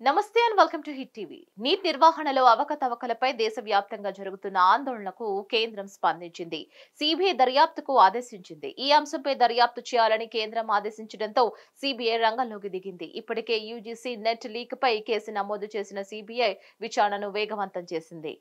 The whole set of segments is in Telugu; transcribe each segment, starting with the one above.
నమస్తే and welcome to hit TV. NEET నిర్వహణలో అవకతవకలపై దేశవ్యాప్తంగా జరుగుతున్న ఆందోళనకు కేంద్రం స్పందించింది. సిబిఐ దర్యాప్తుకు ఆదేశించింది. ఈ అంశంపై దర్యాప్తు చేయాలని కేంద్రం ఆదేశించడంతో సిబిఐ రంగంలోకి దిగింది. ఇప్పటికే యూజీసీ నెట్ లీక్ పై కేసు నమోదు చేసిన సిబిఐ విచారణను వేగవంతం చేసింది.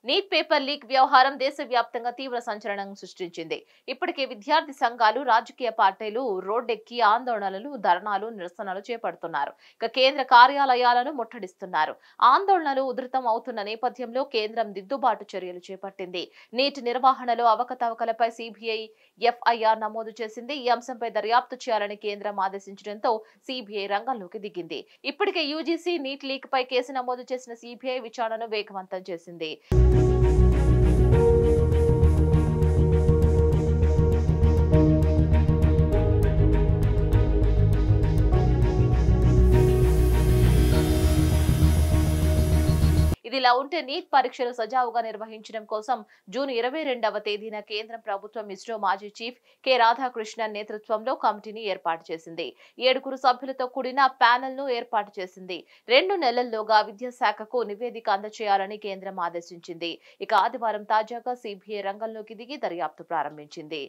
నీట్ పేపర్ లీక్ వ్యవహారం దేశవ్యాప్తంగా తీవ్ర సంచలనం సృష్టించింది. ఇప్పటికే విద్యార్థి సంఘాలు, రాజకీయ పార్టీలు రోడ్డెక్కి ఆందోళనలు, ధర్నాలు, నిరసనలు చేపడుతున్నారు. కేంద్ర కార్యాలయాలను ముట్టడిస్తున్నారు. ఆందోళనలు ఉధృతం అవుతున్న నేపథ్యంలో కేంద్రం దిద్దుబాటు చర్యలు చేపట్టింది. నీట్ నిర్వహణలో అవకతవకలపై సిబిఐ ఎఫ్ఐఆర్ నమోదు చేసింది. ఈ అంశంపై దర్యాప్తు చేయాలని కేంద్రం ఆదేశించడంతో సిబిఐ రంగంలోకి దిగింది. ఇప్పటికే యూజీసీ నీట్ లీక్ పై కేసు నమోదు చేసిన సిబిఐ విచారణను వేగవంతం చేసింది. ఇదిలా ఉంటే నీట్ పరీక్షలు సజావుగా నిర్వహించడం కోసం జూన్ 22వ తేదీన కేంద్ర ప్రభుత్వం ఇస్రో మాజీ చీఫ్ కె రాధాకృష్ణన్ నేతృత్వంలో కమిటీని ఏర్పాటు చేసింది. 7 సభ్యులతో కూడిన ప్యానెల్ ను ఏర్పాటు చేసింది. 2 నెలల్లోగా విద్యాశాఖకు నివేదిక అందజేయాలని కేంద్రం ఆదేశించింది. ఇక ఆదివారం తాజాగా సిబిఐ రంగంలోకి దిగి దర్యాప్తు ప్రారంభించింది.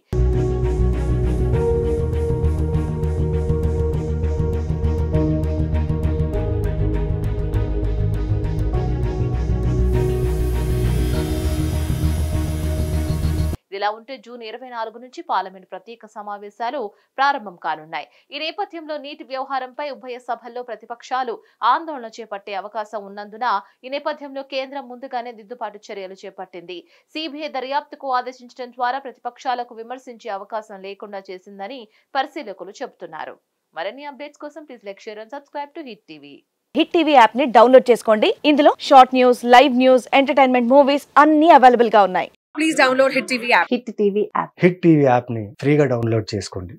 ఇలా ఉంటే జూన్ 24 నుంచి పార్లమెంట్ ప్రత్యేక సమావేశాలు ప్రారంభం కానున్నాయి. ఈ నేపథ్యంలో నీటి వ్యవహారంపై ఉభయ సభల్లో ప్రతిపక్షాలు ఆందోళన చేపట్టే అవకాశం ఉన్నందున ఈ నేపథ్యంలో కేంద్రం ముందుగానే దిద్దుబాటు చర్యలు చేపట్టింది. సిబిఐ దర్యాప్తుకు ఆదేశించడం ద్వారా ప్రతిపక్షాలకు విమర్శించే అవకాశం లేకుండా చేసిందని పరిశీలకులు చెబుతున్నారు. మరిన్ని అప్డేట్స్ కోసం please like, share and subscribe to hit TV. Hit TV app ని డౌన్లోడ్ చేసుకోండి. ఇందులో short news, live news, entertainment movies అన్ని అవైలబుల్ గా ఉన్నాయి. Please download Hit TV app. Hit TV app hit TV app ని ఫ్రీగా డౌన్లోడ్ చేసుకోండి.